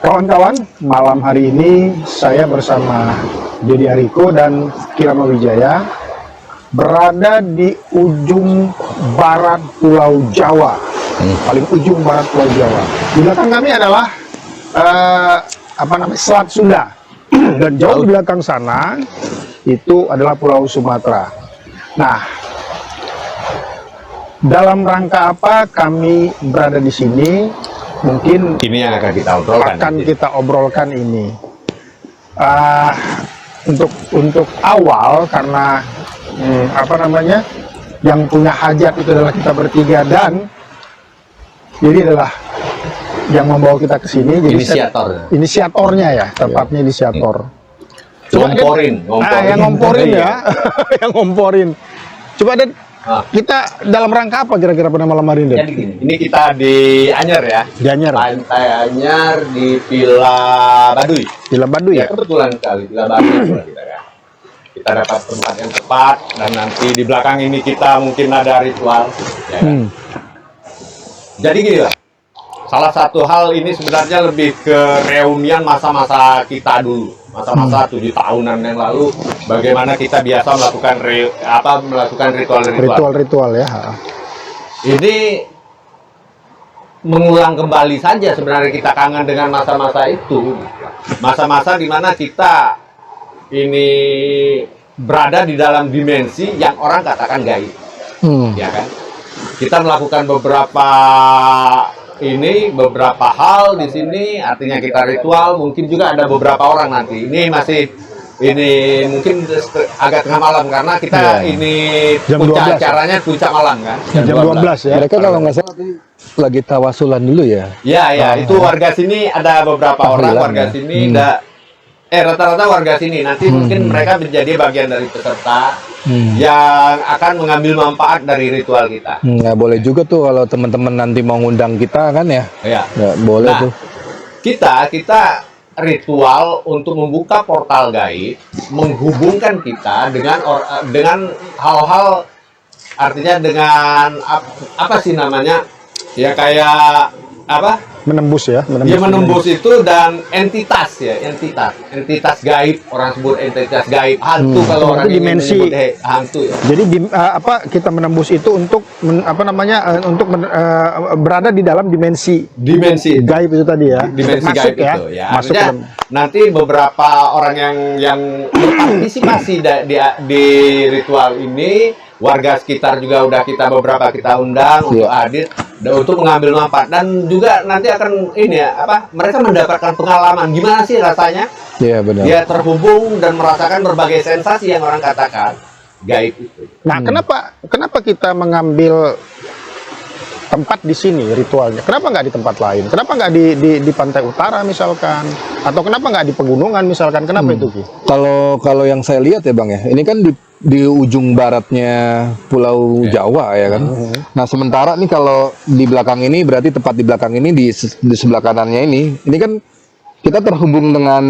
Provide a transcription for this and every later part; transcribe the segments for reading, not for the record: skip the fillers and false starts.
Kawan-kawan, malam hari ini saya bersama Dedi Ariko dan Kirama Wijaya berada di ujung barat Pulau Jawa, paling ujung barat Pulau Jawa. Di belakang kami adalah Selat Sunda, dan jauh di belakang sana itu adalah Pulau Sumatera. Nah, dalam rangka apa kami berada di sini? Mungkin ini yang akan kita obrolkan. Ini untuk awal, karena yang punya hajat itu adalah kita bertiga, dan jadi adalah yang membawa kita ke sini. Jadi inisiatornya ya, tepatnya inisiator. Ngomporin yang ngomporin ya, yang ngomporin. Coba Den, kita dalam rangka apa kira-kira pada malam hari ini? Jadi gini, ini kita di Anyer ya. Di Anyer. Pantai Anyer di Villa Baduy. Villa Baduy ya. Kebetulan sekali Villa Baduy kita ya. Kita dapat tempat yang tepat, dan nanti di belakang ini kita mungkin ada ritual. Ya, kan? Jadi gini lah. Salah satu hal ini sebenarnya lebih ke reunian masa-masa kita dulu, masa-masa 7 tahunan yang lalu, bagaimana kita biasa melakukan ritual ya. Ini mengulang kembali saja sebenarnya, kita kangen dengan masa-masa itu, masa-masa di mana kita ini berada di dalam dimensi yang orang katakan gaib, ya kan? Kita melakukan beberapa hal di sini, artinya kita ritual. Mungkin juga ada beberapa orang nanti. Ini mungkin agak tengah malam karena kita ini puncak acaranya puncak malam kan. Jam 12 ya. Mereka kalau nggak salah lagi tawasulan dulu ya. Ya, itu warga sini, ada beberapa orang warga sini, rata-rata warga sini. Nanti mungkin mereka menjadi bagian dari peserta yang akan mengambil manfaat dari ritual kita. Nggak boleh juga tuh kalau teman-teman nanti mau ngundang kita kan ya. Ya. Nggak boleh tuh. Kita ritual untuk membuka portal gaib, menghubungkan kita dengan hal-hal, artinya dengan apa sih namanya? Ya kayak apa? Menembus itu, dan entitas gaib, orang sebut entitas gaib, hantu kalau orang dimensi hantu ya. Jadi kita menembus itu untuk berada di dalam dimensi gaib itu tadi ya. Dimensi masuk gaib ya. Itu ya. Masuk nanti beberapa orang yang berpartisipasi di ritual ini, warga sekitar juga kita undang untuk hadir dan untuk mengambil manfaat, dan juga nanti akan mereka mendapatkan pengalaman gimana sih rasanya dia terhubung dan merasakan berbagai sensasi yang orang katakan gaib itu. Nah, kenapa kita mengambil tempat di sini ritualnya? Kenapa nggak di tempat lain? Kenapa nggak di pantai utara misalkan? Atau kenapa nggak di pegunungan misalkan? Kenapa itu Ki? Kalau yang saya lihat ya Bang ya, ini kan di ujung baratnya Pulau Jawa ya kan. Nah sementara nih kalau di belakang ini, berarti tepat di belakang ini, di sebelah kanannya ini kan kita terhubung dengan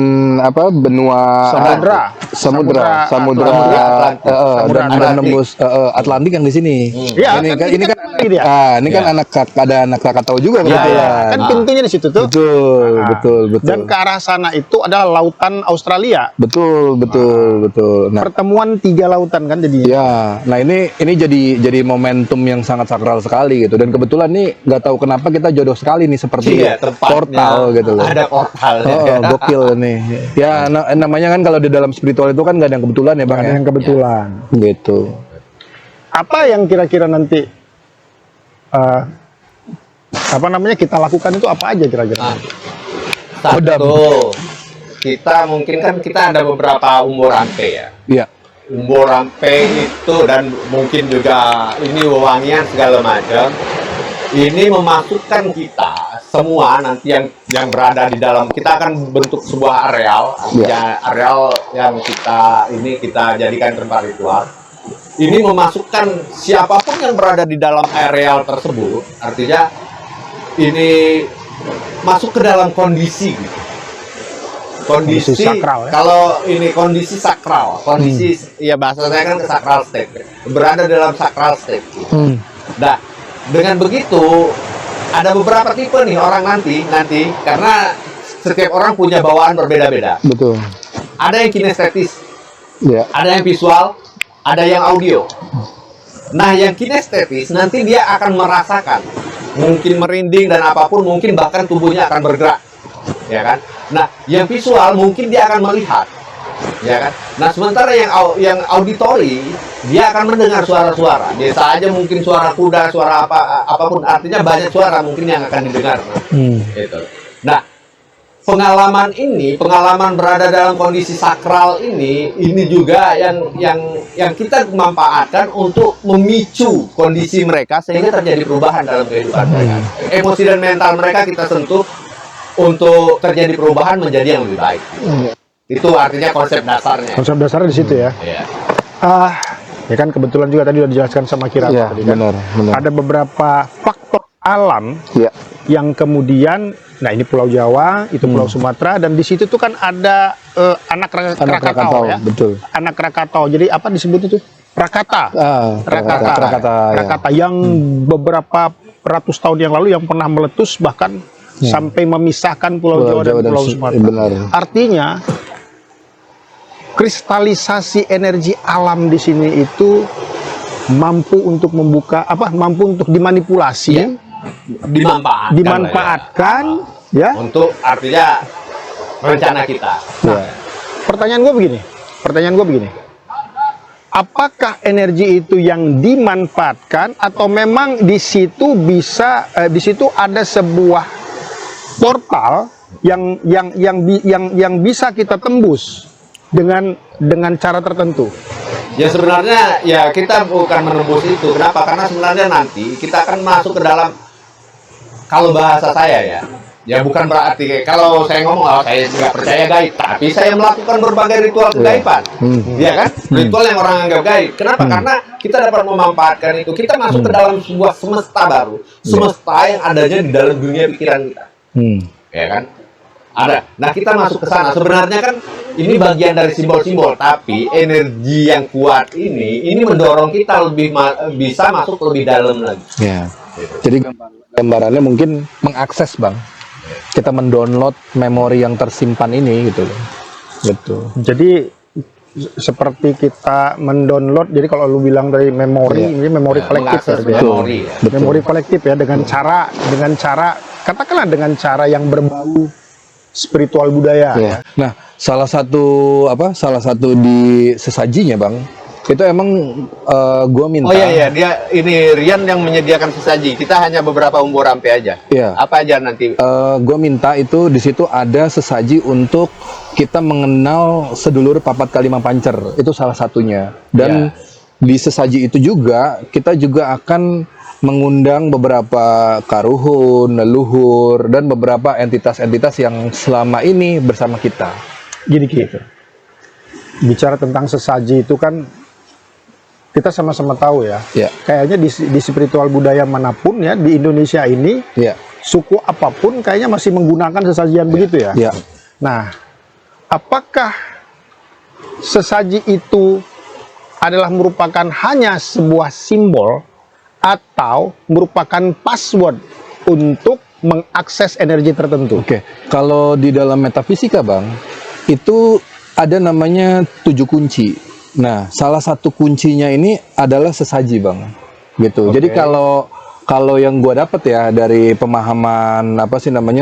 benua samudra dan menembus Atlantik yang di sini. Ini kan anak Krakatau juga kan pintunya di situ tuh. Betul. Dan ke arah sana itu adalah lautan Australia. Betul. Nah, pertemuan 3 lautan kan jadinya. Ya, nah ini jadi momentum yang sangat sakral sekali gitu, dan kebetulan nih nggak tahu kenapa kita jodoh sekali nih, seperti portal gitu loh. Ada portal. Gokil nih. Ya, namanya kan kalau di dalam spiritual itu kan nggak ada yang kebetulan ya Bang. Ada yang kebetulan. Gitu. Apa yang kira-kira nanti kita lakukan itu apa aja kira-kira? Satu, kita ada beberapa umur rampe ya. Iya. Umur rampe itu, dan mungkin juga ini wewangian segala macam. Ini memasukkan kita semua nanti yang berada di dalam, kita akan bentuk sebuah areal, areal yang kita jadikan tempat ritual. Ini memasukkan siapapun yang berada di dalam areal tersebut, artinya ini masuk ke dalam kondisi gitu. Kondisi sakral, ya? Kalau ini kondisi sakral, ya bahasa saya kan ke sakral state, berada dalam sakral state. Nah, dengan begitu ada beberapa tipe nih orang nanti karena setiap orang punya bawaan berbeda-beda. Betul. Ada yang kinestetis, Ya. ada yang visual, ada yang audio. Nah, yang kinestetis nanti dia akan merasakan, mungkin merinding dan apapun, mungkin bahkan tubuhnya akan bergerak, ya kan? Nah, yang visual mungkin dia akan melihat, ya kan? Nah, sementara yang auditory dia akan mendengar suara-suara. Biasa aja mungkin suara kuda, suara apapun, artinya banyak suara mungkin yang akan didengar. Gitu. Nah, pengalaman berada dalam kondisi sakral ini juga yang kita manfaatkan untuk memicu kondisi mereka sehingga terjadi perubahan dalam kehidupan mereka. Emosi dan mental mereka kita sentuh untuk terjadi perubahan menjadi yang lebih baik. Itu artinya konsep dasarnya. Konsep dasarnya di situ ya. Iya. Ya kan kebetulan juga tadi udah dijelaskan sama Kira Iya, tadi kan. benar. Ada beberapa faktor alam Ya. yang kemudian, nah ini Pulau Jawa, itu Pulau Sumatera, dan di situ tuh kan ada anak Krakatau ya. Betul. Anak Krakatau. Jadi apa disebut itu? Rakata. Rakata yang beberapa ratus tahun yang lalu yang pernah meletus bahkan sampai memisahkan Pulau Jawa dan Pulau Sumatera. Benar. Artinya kristalisasi energi alam di sini itu mampu untuk membuka mampu untuk dimanipulasi, dimanfaatkan ya. Untuk artinya rencana kita. Nah, pertanyaan gue begini. Apakah energi itu yang dimanfaatkan atau memang di situ ada sebuah portal yang bisa kita tembus dengan cara tertentu? Ya sebenarnya ya kita bukan menembus itu. Kenapa? Karena sebenarnya nanti kita akan masuk ke dalam, kalau bahasa saya ya bukan berarti kalau saya ngomong saya nggak percaya gaib, tapi saya melakukan berbagai ritual kegaiban, ya kan? Ritual yang orang anggap gaib. Kenapa? Karena kita dapat memanfaatkan itu. Kita masuk ke dalam sebuah semesta baru, semesta yang adanya di dalam dunia pikiran kita, ya kan? Ada. Nah, kita masuk ke sana. Sebenarnya kan ini bagian dari simbol-simbol, tapi energi yang kuat ini mendorong kita bisa masuk lebih dalam lagi. Ya. Jadi gambarannya mungkin mengakses, Bang. Kita mendownload memori yang tersimpan ini gitu loh. Betul. Jadi seperti kita mendownload, jadi kalau lu bilang dari memori, ini memori kolektif ya. Memori kolektif ya, dengan cara katakanlah dengan cara yang berbau spiritual budaya. Ya. Nah, salah satu di sesajinya, Bang, itu emang gua minta. Oh iya, dia ini Rian yang menyediakan sesaji. Kita hanya beberapa umbur rampe aja. Iya. Apa aja nanti? Gua minta itu di situ ada sesaji untuk kita mengenal sedulur papat kalima pancer. Itu salah satunya. Dan di sesaji itu juga kita juga akan mengundang beberapa karuhun, leluhur, dan beberapa entitas-entitas yang selama ini bersama kita. Gini gitu. Bicara tentang sesaji itu kan kita sama-sama tahu ya. Kayaknya di spiritual budaya manapun ya, di Indonesia ini, suku apapun kayaknya masih menggunakan sesajian begitu ya. Nah, apakah sesaji itu adalah merupakan hanya sebuah simbol atau merupakan password untuk mengakses energi tertentu? Kalau di dalam metafisika, Bang, itu ada namanya 7 kunci. Nah, salah satu kuncinya ini adalah sesaji, Bang. Gitu. Jadi kalau yang gua dapat ya dari pemahaman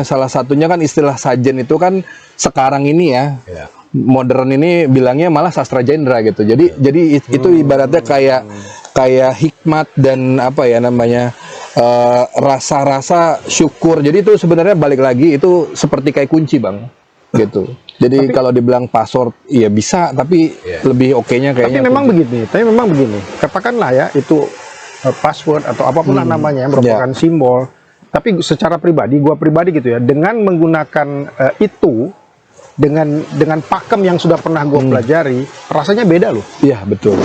salah satunya kan istilah sajen itu kan sekarang ini ya. Modern ini bilangnya malah sastra jendra gitu. Jadi itu ibaratnya kayak hikmat dan rasa-rasa syukur. Jadi itu sebenarnya balik lagi itu seperti kayak kunci, Bang. Gitu. Jadi kalau dibilang password ya bisa, tapi lebih oke-nya kayaknya. Tapi memang begini. Katakanlah ya itu password atau apapun namanya merupakan simbol. Tapi secara pribadi, gua pribadi gitu ya, dengan menggunakan itu dengan pakem yang sudah pernah gue pelajari, rasanya beda loh. Iya, betul.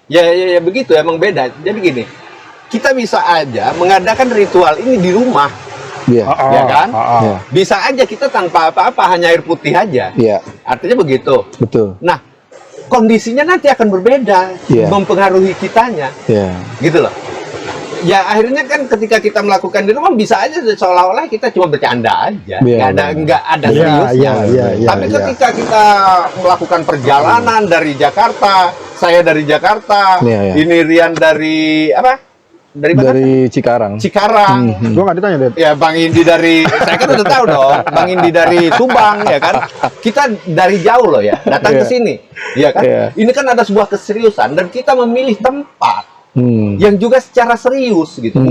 Ya begitu, emang beda. Jadi gini, kita bisa aja mengadakan ritual ini di rumah. Ya kan? Bisa aja kita tanpa apa-apa, hanya air putih aja. Artinya begitu. Betul. Nah, kondisinya nanti akan berbeda, mempengaruhi kitanya. Gitu loh. ya akhirnya kan ketika kita melakukan di rumah bisa aja seolah-olah kita cuma bercanda aja, Iya, nggak ada Iya, seriusnya. iya, iya, Tapi iya. ketika kita melakukan perjalanan dari Jakarta, saya dari Jakarta, Iya, iya. ini Rian dari apa? Dari mana? Dari Cikarang. Cikarang. Gua nggak ditanya deh. Ya Bang Indi dari, saya kan udah tahu dong, Bang Indi dari Subang ya kan, kita dari jauh loh ya, datang ke Iya. sini, ya kan. Iya. Ini kan ada sebuah keseriusan dan kita memilih tempat yang juga secara serius gitu,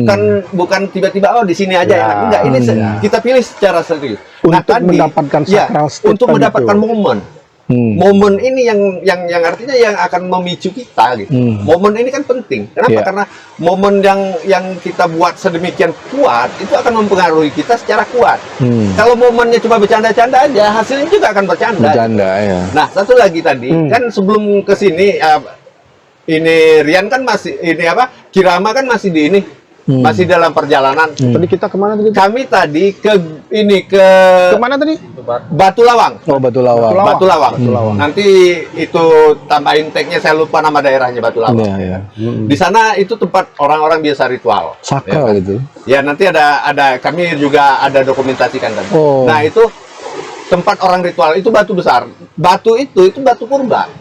bukan tiba-tiba oh di sini aja Ya, enak, enggak, ini kita pilih secara serius. Untuk mendapatkan sakral statement untuk mendapatkan itu. momen ini yang artinya yang akan memicu kita gitu. Momen ini kan penting. Kenapa? Iya. Karena momen yang kita buat sedemikian kuat itu akan mempengaruhi kita secara kuat. Kalau momennya cuma bercanda-canda aja, hasilnya juga akan bercanda. Bercanda ya. Nah, satu lagi tadi kan sebelum ke sini ini Rian kan masih ini apa? Kirama kan masih di ini. Masih dalam perjalanan. Tadi kita kemana tadi? Kami tadi ke Kemana tadi? Batu Lawang. Oh, Batu Lawang. Batu Lawang. Batu Lawang. Nanti itu tambahin tagnya, saya lupa nama daerahnya Batu Lawang. Iya, iya. Di sana itu tempat orang-orang biasa ritual. Sakral gitu. Ya nanti ada kami juga ada dokumentasikan kan. Oh. Nah itu tempat orang ritual itu batu besar. Batu itu batu purba.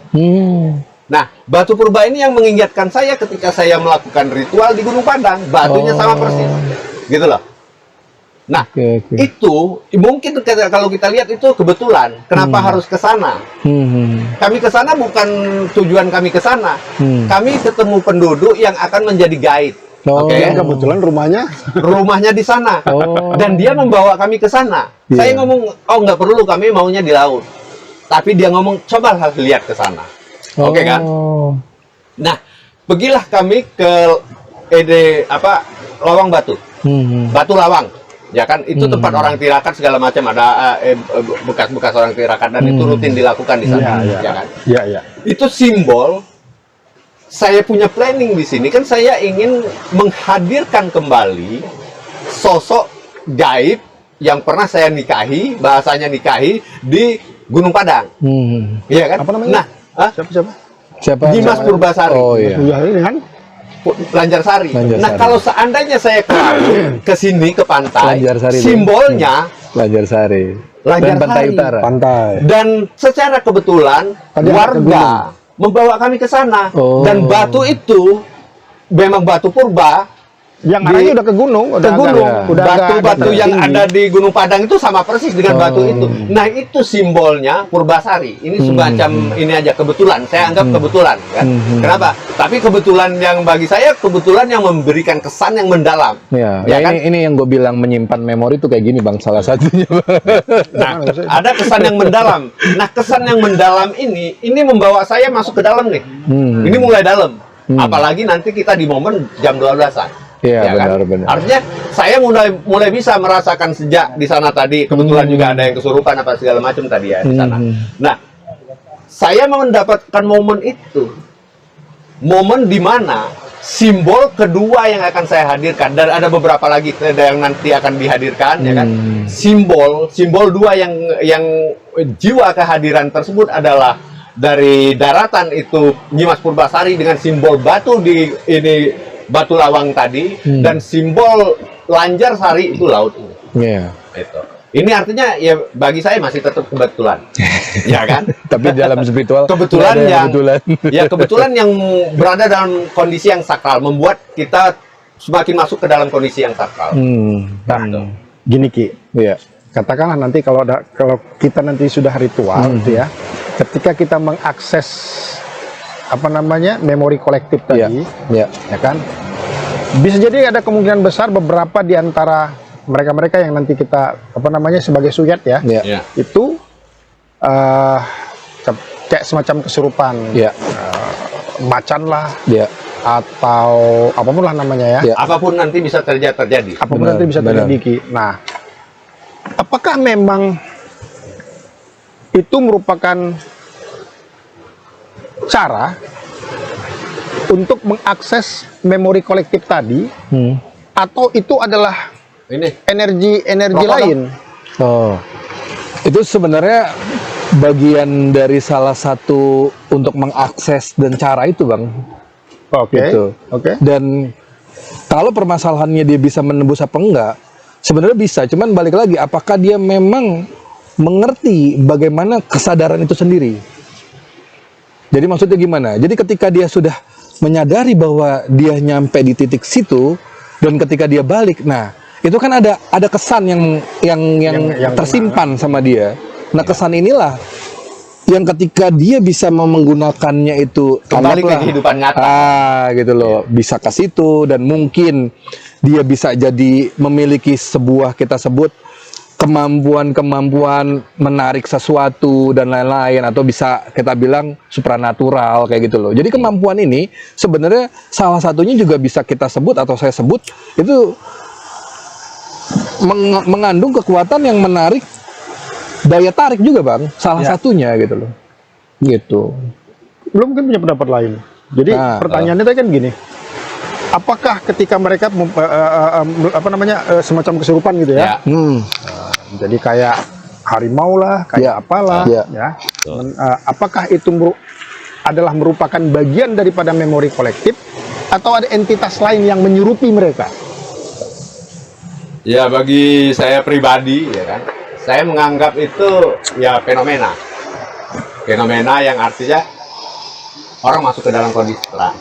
Nah, batu purba ini yang mengingatkan saya ketika saya melakukan ritual di Gunung Padang. Batunya sama persis, gitu loh. Nah, Oke. itu mungkin kalau kita lihat itu kebetulan. Kenapa harus ke sana? Kami ke sana bukan tujuan kami ke sana. Kami ketemu penduduk yang akan menjadi guide. Oh. Oke. Yang kebetulan rumahnya Di sana. Oh. Dan dia membawa kami ke sana. Iya. Saya ngomong, oh nggak perlu, kami maunya di laut. Tapi dia ngomong, coba lihat ke sana. Oke kan? Nah, pergilah kami ke Lawang Batu. Batu Lawang. Ya kan, itu tempat orang tirakat segala macam, ada bekas-bekas orang tirakat dan itu rutin dilakukan di sana, Iya, iya. ya kan? Iya, iya. Itu simbol saya punya planning di sini kan, saya ingin menghadirkan kembali sosok gaib yang pernah saya nikahi, bahasanya nikahi di Gunung Padang. Iya kan? Apa namanya? Nah, Siapa? Dimas Purbasari. Oh iya. Iya, ini kan? Lanjarsari. Lanjarsari. Nah, kalau seandainya saya ke sini ke pantai, Lanjarsari, simbolnya Lanjarsari. Lanjarsari. Dan Pantai Utara. Pantai. dan secara kebetulan Tadi ada ke warga membawa kami ke sana Oh. dan batu itu memang batu purba. Yang arahnya udah ke gunung, Ke gunung, udah batu-batu agak yang tinggi. ada di Gunung Padang itu sama persis dengan batu itu. Nah, itu simbolnya Purbasari. Ini semacam ini aja kebetulan. Saya anggap kebetulan, kan? Kenapa? Tapi kebetulan yang bagi saya kebetulan yang memberikan kesan yang mendalam. Ya, Ya ya kan? ini yang gue bilang menyimpan memori tuh kayak gini Bang, salah satunya. Nah, ada kesan yang mendalam. Nah, kesan yang mendalam ini membawa saya masuk ke dalam nih. Ini mulai dalam. Apalagi nanti kita di momen jam 12-an. Iya, kan? benar. Artinya saya mulai bisa merasakan sejak di sana tadi. Kebetulan juga ada yang kesurupan apa segala macam tadi ya di sana. Nah, saya mendapatkan momen itu. Momen di mana simbol kedua yang akan saya hadirkan, dan ada beberapa lagi yang nanti akan dihadirkan, ya kan? Simbol dua yang jiwa kehadiran tersebut adalah dari daratan itu Nyimas Purbasari dengan simbol batu di ini Batu Lawang tadi, dan simbol Lanjarsari itu laut ini. Iya. Itu. Ini artinya ya bagi saya masih tetap kebetulan, ya kan? Tapi dalam spiritual Kebetulan nggak ada yang kebetulan. ya kebetulan yang berada dalam kondisi yang sakral membuat kita semakin masuk ke dalam kondisi yang sakral. Nah, gini Ki, Iya. katakanlah nanti kalau kita nanti sudah ritual gitu ya, ketika kita mengakses memori kolektif tadi, Iya. ya kan, bisa jadi ada kemungkinan besar beberapa di antara mereka-mereka yang nanti kita sebagai suyat ya, Iya. Ya. itu kayak semacam kesurupan, Iya. macan lah, Iya. atau apapun lah namanya ya, Iya. Apapun nanti bisa terjadi. apapun Benar, nanti bisa benar. terjadi Ki. Nah, apakah memang itu merupakan cara untuk mengakses memori kolektif tadi, atau itu adalah Ini energi Rokok lain? Oh, itu sebenarnya bagian dari salah satu untuk mengakses dan cara itu Bang. Oke, Gitu. oke. Dan Kalau permasalahannya dia bisa menembus apa enggak, sebenarnya bisa. Cuman balik lagi, apakah dia memang mengerti bagaimana kesadaran itu sendiri? Jadi maksudnya gimana? Jadi ketika dia sudah menyadari bahwa dia nyampe di titik situ, dan ketika dia balik, nah itu kan ada kesan yang tersimpan sama dia. Nah kesan inilah yang ketika dia bisa menggunakannya itu Kembali ke anggaplah, kehidupan nyata. gitu loh, bisa ke situ, dan mungkin dia bisa jadi memiliki sebuah, kita sebut, kemampuan menarik sesuatu dan lain-lain, atau bisa kita bilang supranatural kayak gitu loh. Jadi kemampuan ini sebenarnya salah satunya juga bisa kita sebut, atau saya sebut itu mengandung kekuatan yang menarik, daya tarik juga bang, salah satunya gitu loh, gitu. Belum mungkin punya pendapat lain. Jadi pertanyaannya tadi kan gini, apakah ketika mereka semacam kesurupan gitu ya? Jadi kayak harimau lah, kayak apalah, ya. Apakah itu adalah merupakan bagian daripada memori kolektif, atau ada entitas lain yang menyerupi mereka? Ya bagi saya pribadi ya kan, saya menganggap itu ya fenomena yang artinya orang masuk ke dalam kondisi trans.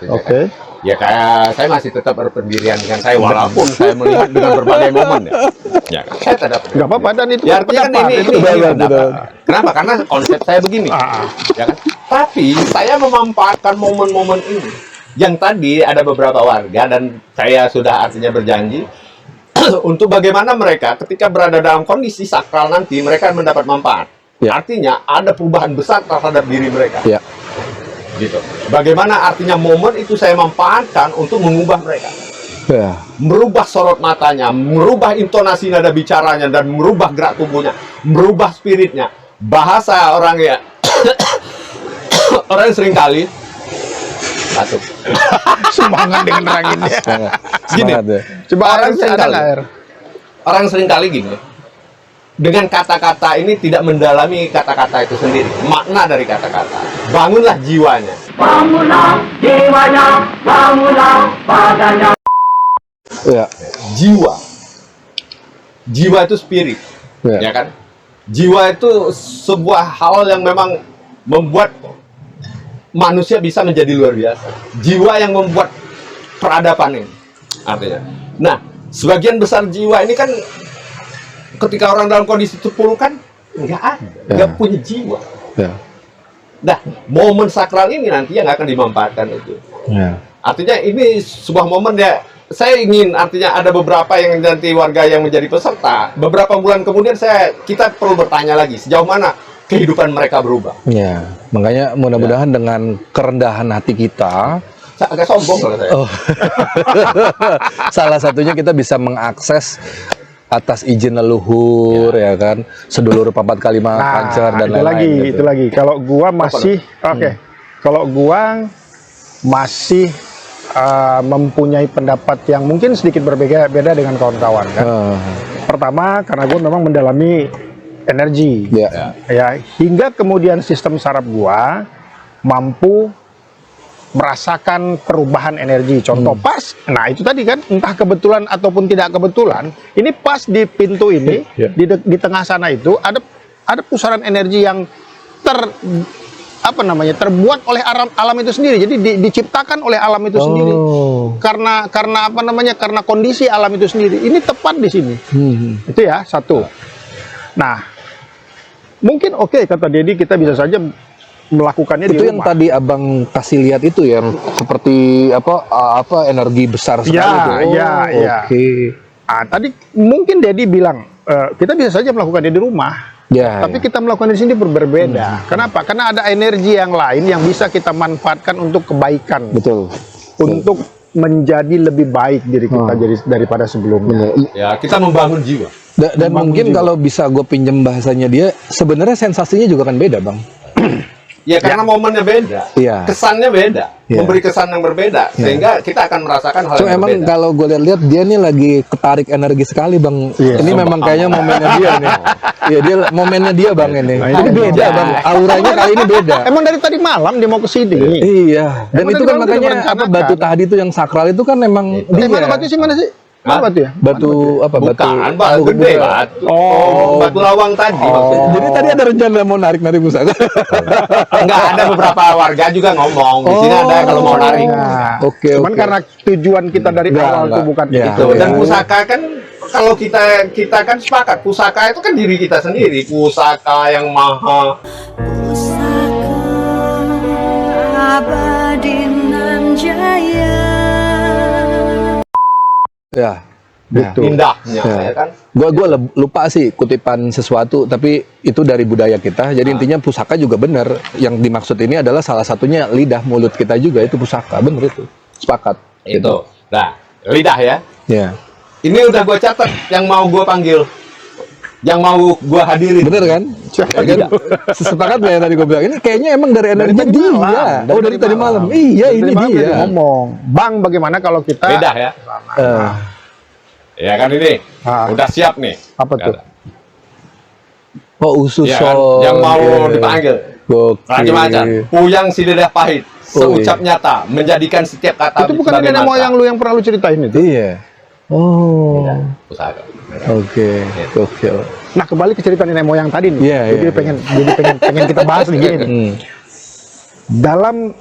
Oke. Ya kayak saya masih tetap berpendirian dengan saya walaupun saya melihat dengan berbagai momen ya. Ya kan? Saya tidak. Nggak apa-apa, dan itu Ya artinya kan ini pendapat. Kenapa? Karena konsep saya begini. Ya kan? Tapi saya memanfaatkan momen-momen ini. Yang tadi ada beberapa warga dan saya sudah artinya berjanji untuk bagaimana mereka ketika berada dalam kondisi sakral nanti mereka mendapat manfaat. Artinya ada perubahan besar terhadap diri mereka. Gitu. Bagaimana artinya momen itu saya manfaatkan untuk mengubah mereka. Merubah sorot matanya, merubah intonasi nada bicaranya, dan merubah gerak tubuhnya, merubah spiritnya. Bahasa orang ya orang seringkali batuk. Semangat dengan ranginnya. Gini, Coba orang seringkali gini, dengan kata-kata ini tidak mendalami kata-kata itu sendiri, makna dari kata-kata. Bangunlah jiwanya. Bangunlah jiwanya, bangunlah badannya. Jiwa itu spirit, ya kan? Jiwa itu sebuah hal yang memang membuat manusia bisa menjadi luar biasa. Jiwa yang membuat peradaban ini, artinya. Nah, sebagian besar jiwa ini kan ketika orang dalam kondisi terpuruk kan nggak punya jiwa. Nah, momen sakral ini nanti yang akan dimanfaatkan itu. Artinya ini sebuah momen ya. Saya ingin artinya ada beberapa yang nanti warga yang menjadi peserta. Beberapa bulan kemudian kita perlu bertanya lagi sejauh mana kehidupan mereka berubah. Makanya mudah-mudahan dengan kerendahan hati kita, agak sombong kalau saya. Salah satunya kita bisa mengakses atas izin leluhur, ya kan, sedulur papat kalimat pancer dan lain-lain. Itu lagi. Kalau gua masih kalau gua masih mempunyai pendapat yang mungkin sedikit berbeda dengan kawan-kawan kan. Pertama karena gua memang mendalami energi, ya, hingga kemudian sistem saraf gua mampu merasakan perubahan energi. Contoh pas, nah itu tadi kan, entah kebetulan ataupun tidak kebetulan, ini pas di pintu ini, di tengah sana itu ada pusaran energi yang terbuat oleh alam itu sendiri. Jadi diciptakan oleh alam itu sendiri. Karena kondisi alam itu sendiri. Ini tepat di sini. Itu ya, satu. Nah, mungkin kata Dedi, kita bisa saja melakukannya itu di rumah. Yang tadi abang kasih lihat itu yang seperti apa energi besar sekali itu. Tadi mungkin Dedi bilang kita bisa saja melakukannya di rumah. Tapi kita melakukan di sini berbeda. Kenapa? Karena ada energi yang lain yang bisa kita manfaatkan untuk kebaikan. Untuk menjadi lebih baik diri kita daripada sebelumnya. Ya, kita membangun jiwa. Dan mungkin kalau bisa gue pinjam bahasanya dia, sebenarnya sensasinya juga kan beda, bang. Ya karena momennya beda, Iya. kesannya beda, Iya. memberi kesan yang berbeda, sehingga kita akan merasakan hal So yang emang berbeda. kalau gue lihat dia nih lagi ketarik energi sekali bang. Ini memang kayaknya momennya dia nih. Iya dia momennya dia bang ini. Ini beda bang. Auranya kali ini beda. Emang dari tadi malam dia mau ke sini. Iya. Dan Emang itu dari kan malam makanya udah apa merencanakan. batu tadi itu yang sakral itu kan memang dia. Mana batu sih, mana sih? Mana Hah? batu ya? Batu apa batu? Bukan, batu gede, batu. Batu lawang tadi maksudnya. Jadi tadi ada rencana mau narik pusaka. Enggak, ada beberapa warga juga ngomong di sini ada kalau mau narik. Nah, Oke, cuman oke. karena tujuan kita dari Enggak, awal itu enggak. bukan Ya. itu. Dan Iya. pusaka kan kalau kita kan sepakat pusaka itu kan diri kita sendiri, pusaka yang maha Pusaka abadi nan jaya. Ya. Gitu. indahnya, Ya. ya kan? Gua lupa sih kutipan sesuatu tapi itu dari budaya kita. Jadi intinya pusaka juga benar. Yang dimaksud ini adalah salah satunya lidah mulut kita juga itu pusaka. Bener itu. Sepakat. Itu. Nah, lidah ya. Ya. Ini udah gue catat yang mau gue panggil, yang mau gue hadirin. Bener kan? Kan? Sepakat nggak yang tadi gue bilang? Ini kayaknya emang dari energi tadi dia. malam. Oh dari tadi malam. Iya Dari ini malam dia. dia ngomong, Bang, bagaimana kalau kita Beda ya. Ya kan ini. Ah. Udah siap nih. apa tuh? Oh usus Ya kan? Yang mau dipanggil. Gokil. Macam-macam. Puyang si lidah pahit. Oh, Seucap nyata, menjadikan setiap kata Itu bukan sebagai nenek mata. moyang lu yang pernah lu ceritain itu. Iya. Oh. Pusaka. Oke. Gokil. Nah, kembali ke cerita nenek moyang tadi nih. Iya, jadi iya. pengen kita bahas nih gini nih. Dalam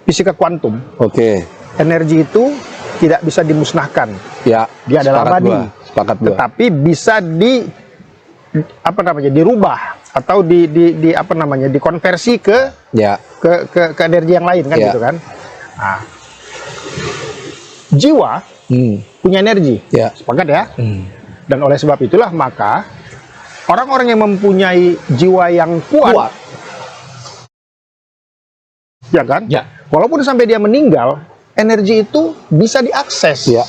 fisika kuantum, Oke. energi itu tidak bisa dimusnahkan. Ya. Dia adalah sepakat abadi. gua. Sepakat gua. Tetapi bisa dirubah atau di apa namanya dikonversi ke Ya. energi yang lain kan Ya. gitu kan. Nah, jiwa punya energi, Ya. sepakat ya. Dan oleh sebab itulah maka orang-orang yang mempunyai jiwa yang kuat, ya kan, Ya. walaupun sampai dia meninggal, energi itu bisa diakses. Ya.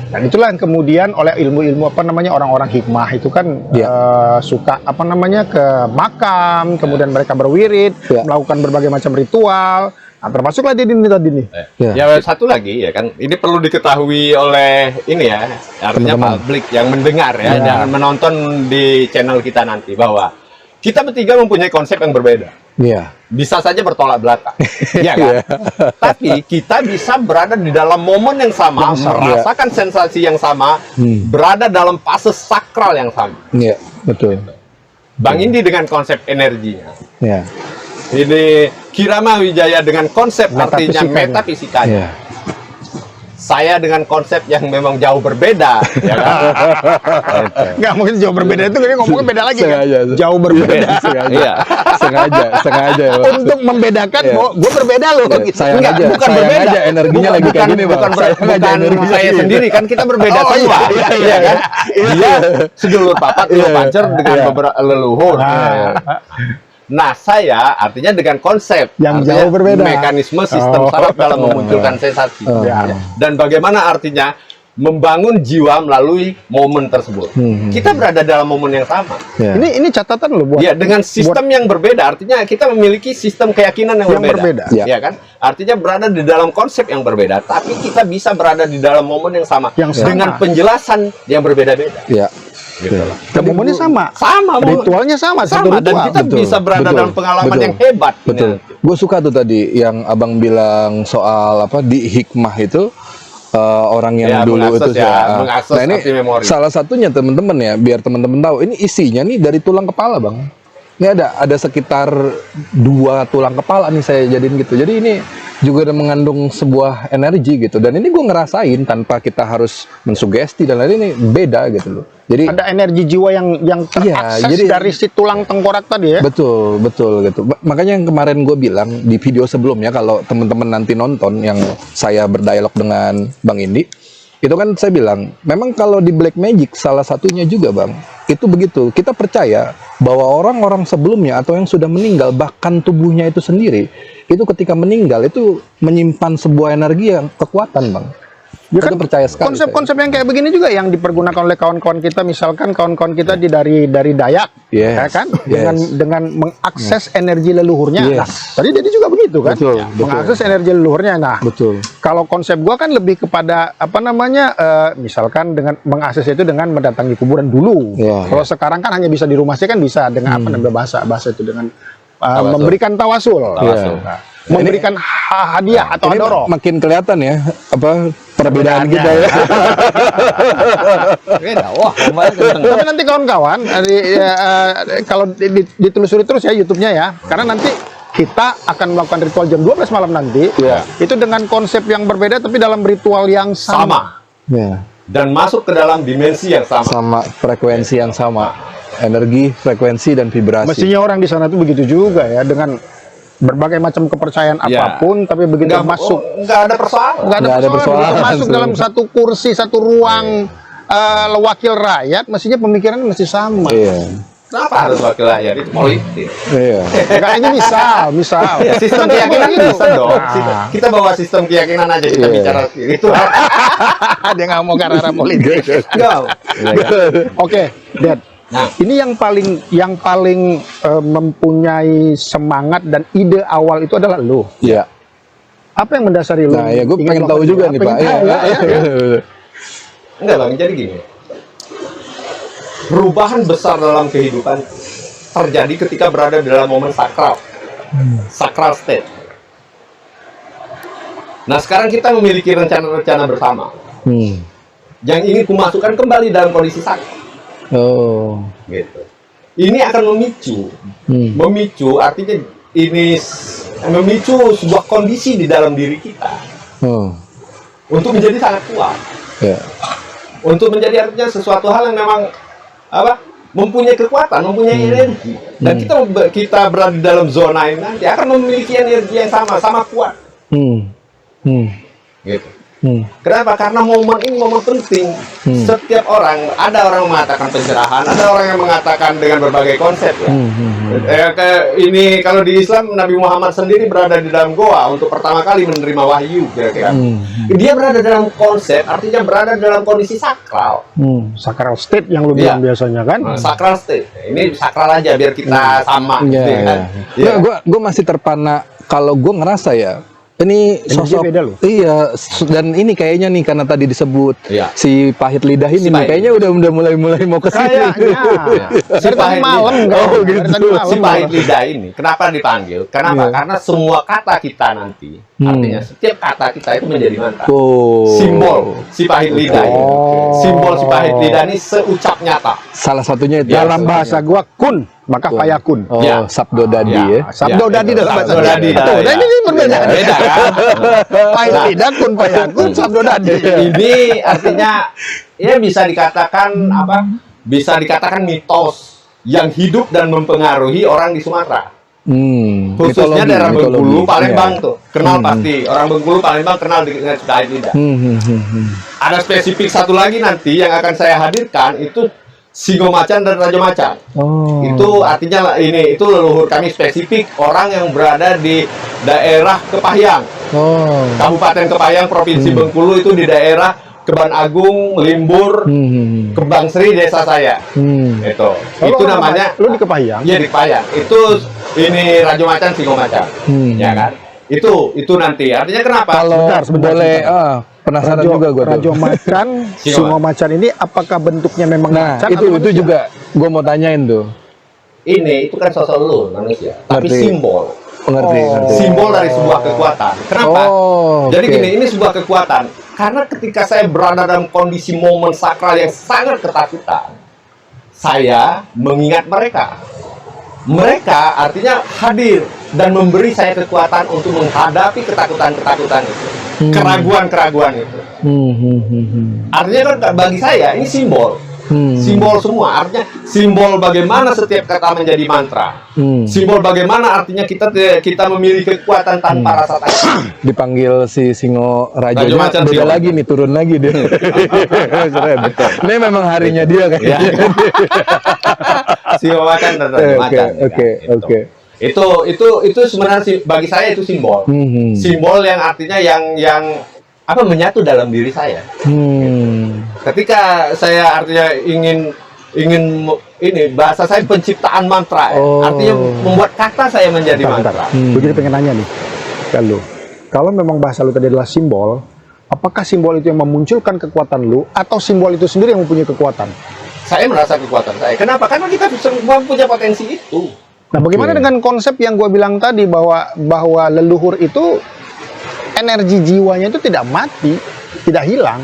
Dan itulah yang kemudian oleh ilmu-ilmu apa namanya orang-orang hikmah itu kan Ya. suka apa namanya ke makam, kemudian mereka berwirid, Ya. melakukan berbagai macam ritual. Nah, termasuklah di ini tadi nih. Ya. Ya satu lagi ya kan, ini perlu diketahui oleh ini ya, artinya Teman-teman. publik yang mendengar ya, jangan menonton di channel kita nanti bahwa kita bertiga mempunyai konsep yang berbeda. Iya. Bisa saja bertolak belakang, ya kan? Tapi kita bisa berada di dalam momen yang sama, merasakan sensasi yang sama, berada dalam fase sakral yang sama. Iya, betul. Bang Indi dengan konsep energinya, Iya. ini Kirama Wijaya dengan konsep artinya Metafisikanya. metafisikanya. Iya. Saya dengan konsep yang memang jauh berbeda, ya kan? Nggak mungkin jauh berbeda itu dia ngomongnya beda lagi kan? Sengaja. Jauh berbeda. Iya. sengaja. Pak. Untuk membedakan, Iya. gue berbeda loh. Iya, gitu. sayang Enggak, aja, bukan sayang berbeda. aja energinya lagi kayak gini, Bang. bukan, Sayang aja bukan energinya saya gitu. sendiri kan kita berbeda Oh, semua, iya, iya kan? Dia sedulur papat, dulur pancer dengan Iya. beberapa leluhur. Nah, saya artinya dengan konsep Yang artinya jauh berbeda. mekanisme sistem saraf dalam memunculkan sensasi. Ya. Dan bagaimana artinya membangun jiwa melalui momen tersebut. Kita berada dalam momen yang sama. Iya. Ini catatan loh buat Ya, dengan sistem yang berbeda, artinya kita memiliki sistem keyakinan yang, Yang berbeda. Ya. kan? Artinya berada di dalam konsep yang berbeda, tapi kita bisa berada di dalam momen yang sama, Yang sama. dengan penjelasan yang berbeda-beda. Iya. Gitu loh. Dan momennya sama. Sama, momen. Ritualnya sama, satu Sama, dan ritual. kita Betul, bisa berada betul, dalam pengalaman betul. yang hebat. Betul. Gue suka tuh tadi yang abang bilang soal apa di hikmah itu orang yang Ya, dulu mengakses itu ya, mengakses Nah ini arti memori. salah satunya teman-teman ya, biar teman-teman tahu ini isinya nih dari tulang kepala bang. Ini ada sekitar 2 tulang kepala nih saya jadiin gitu. Jadi ini juga udah mengandung sebuah energi gitu. Dan ini gue ngerasain tanpa kita harus mensugesti dan lain ini beda gitu loh. Jadi Ada energi jiwa yang terakses jadi- dari si tulang tengkorak tadi ya. betul gitu. Makanya yang kemarin gue bilang di video sebelumnya kalau teman-teman nanti nonton yang saya berdialog dengan Bang Indi, itu kan saya bilang memang kalau di Black Magic salah satunya juga bang itu begitu. Kita percaya bahwa orang-orang sebelumnya atau yang sudah meninggal bahkan tubuhnya itu sendiri itu ketika meninggal itu menyimpan sebuah energi yang kekuatan bang. Ya kan, Itu percaya sekali. konsep-konsep yang kayak begini juga yang dipergunakan oleh kawan-kawan kita, misalkan kawan-kawan kita dari Dayak, Yes, ya kan, yes. dengan mengakses energi leluhurnya. Yes. Nah, tadi jadi juga begitu kan, Betul, betul. mengakses energi leluhurnya. Nah, Betul. kalau konsep gua kan lebih kepada apa namanya, misalkan dengan mengakses itu dengan mendatangi kuburan dulu. Ya, Kalau sekarang kan hanya bisa di rumah sih kan bisa dengan apa namanya bahasa itu dengan Tawasul. memberikan tawasul. Tawasul. Nah, memberikan hadiah atau Ini adoro. makin kelihatan ya apa perbedaan kita ya. Beda. Wah, kemarin kenceng. Tapi nanti kawan-kawan, kalau ditelusuri terus ya YouTube-nya ya, karena nanti kita akan melakukan ritual jam 12 malam nanti, Iya. itu dengan konsep yang berbeda tapi dalam ritual yang sama. Sama. Ya, Dan masuk ke dalam dimensi yang sama. sama frekuensi yang sama. Energi, frekuensi dan vibrasi. Mestinya orang di sana tuh begitu juga ya, dengan berbagai macam kepercayaan Iya. apapun, tapi begitu masuk, Nggak ada persoalan. nggak ada Nggak ada persoalan, begitu persoalan. masuk dalam satu kursi, satu ruang wakil rakyat, mestinya pemikiran mesti sama. Iya. Kenapa harus wakil rakyat? Itu politik. Iya. Enggak, ini misal. Ya, sistem Kan keyakinan begitu. bisa dong. Nah. Kita bawa sistem keyakinan aja, kita Iya. bicara itu. Dia nggak mau ke arah politik. Enggak. Oke, Dad. Nah. Ini yang paling mempunyai semangat dan ide awal itu adalah lo. Iya. Apa yang mendasari lo? Nah, ya gue ingin pengen tahu melakukan juga ini? nih, Pak. Pengen tahu, ya. Enggak bang, jadi gini. Perubahan besar dalam kehidupan terjadi ketika berada di dalam momen sakral. Sakral state. Nah sekarang kita memiliki rencana-rencana bersama. Yang ingin kumasukkan kembali dalam kondisi sakral. Oh. Gitu. Ini akan memicu artinya ini memicu sebuah kondisi di dalam diri kita Oh. untuk menjadi sangat kuat, Ya. untuk menjadi artinya sesuatu hal yang memang mempunyai kekuatan, mempunyai energi, dan kita berada di dalam zona ini nanti akan memiliki energi yang sama kuat, gitu. Kenapa? Karena momen ini momen penting. Setiap orang, ada orang mengatakan pencerahan, ada orang yang mengatakan dengan berbagai konsep ya. Ini kalau di Islam Nabi Muhammad sendiri berada di dalam goa untuk pertama kali menerima wahyu kira-kira. Dia berada dalam konsep, artinya berada dalam kondisi sakral. Sakral state yang lu Iya. bilang biasanya kan? Sakral state. Ini sakral aja biar kita sama. Iya. gitu kan. Iya. Gue masih terpana kalau gue ngerasa ya. Ini sosok beda loh. Iya, dan ini kayaknya nih karena tadi disebut Iya. si pahit lidah ini Si nih, pahit. kayaknya udah mulai mau ke sini. Kayaknya. Si Dari tadi pahit malam lidah. kan? Oh, Dari gitu. tadi malam Si pahit malam. lidah ini, kenapa dipanggil? Kenapa? Iya. Karena semua kata kita nanti, artinya setiap kata kita itu menjadi mantra. Oh. Simbol si pahit lidah ini. Oh. Simbol si pahit lidah ini seucap nyata. Salah satunya itu. Dalam bahasa gua kun, maka fayakun. Oh, Ya. sabdo dadi Ya. ya. Sabdo Ya, dadi itu. dalam bahasa Sabdo Jawa. dadi, Tuh, ya. nah ini berbeda. Beda kan? Pahit Nah. lidah kun fayakun, sabdo dadi. Ini artinya ya bisa dikatakan apa? Bisa dikatakan mitos yang hidup dan mempengaruhi orang di Sumatera. Khususnya Mitologi, daerah mitologi. Bengkulu, Palembang Iya. tuh. Kenal pasti. Orang Bengkulu, Palembang kenal dengan pahit lidah. Ada spesifik satu lagi nanti yang akan saya hadirkan itu Singomacan dan Raja Macan. Oh. Itu artinya itu leluhur kami spesifik orang yang berada di daerah Kepahyang. Oh. Kabupaten Kepahyang, Provinsi Bengkulu itu di daerah Keban Agung, Limbur, Kembang Sri desa saya. Itu. Itu namanya Lu di Kepahyang? Iya di Kepahyang. Itu ini Raja Macan, Singomacan. Ya kan? Itu nanti. Artinya kenapa? Kalau Sebentar, boleh penasaran juga gue tuh. Rajo Macan, Singo Macan ini apakah bentuknya memang Nah, macan itu atau manusia? juga gue mau tanyain tuh. Ini itu kan sosok lu manusia, tapi Ngerti. simbol. Ngerti, ngerti. Simbol dari sebuah kekuatan. Kenapa? Oh, Jadi oke. gini, ini sebuah kekuatan. Karena ketika saya berada dalam kondisi momen sakral yang sangat ketakutan, saya mengingat mereka. Mereka artinya hadir dan memberi saya kekuatan untuk menghadapi ketakutan-ketakutan itu, keraguan-keraguan itu. Artinya kan bagi saya ini simbol. Simbol semua, artinya simbol bagaimana setiap kata menjadi mantra. Simbol bagaimana artinya kita memiliki kekuatan tanpa rasa takut. Dipanggil si Singo Raja Rajanya Macan, beda Singo lagi nih, turun lagi dia. Keren. Ini memang harinya dia Ya. kayaknya. Singo Macan dan Raja Oke, Macan. oke, Gitu. oke. Itu sebenarnya bagi saya itu simbol. Simbol yang artinya yang menyatu dalam diri saya. Ketika saya artinya ingin ini bahasa saya penciptaan mantra, artinya membuat kata saya menjadi mantra. Gue jadi pengen nanya nih, kalau memang bahasa lu tadi adalah simbol, apakah simbol itu yang memunculkan kekuatan lu, atau simbol itu sendiri yang mempunyai kekuatan? Saya merasa kekuatan saya. Kenapa? Karena kita semua punya potensi itu. Nah, bagaimana dengan konsep yang gue bilang tadi bahwa leluhur itu energi jiwanya itu tidak mati, tidak hilang?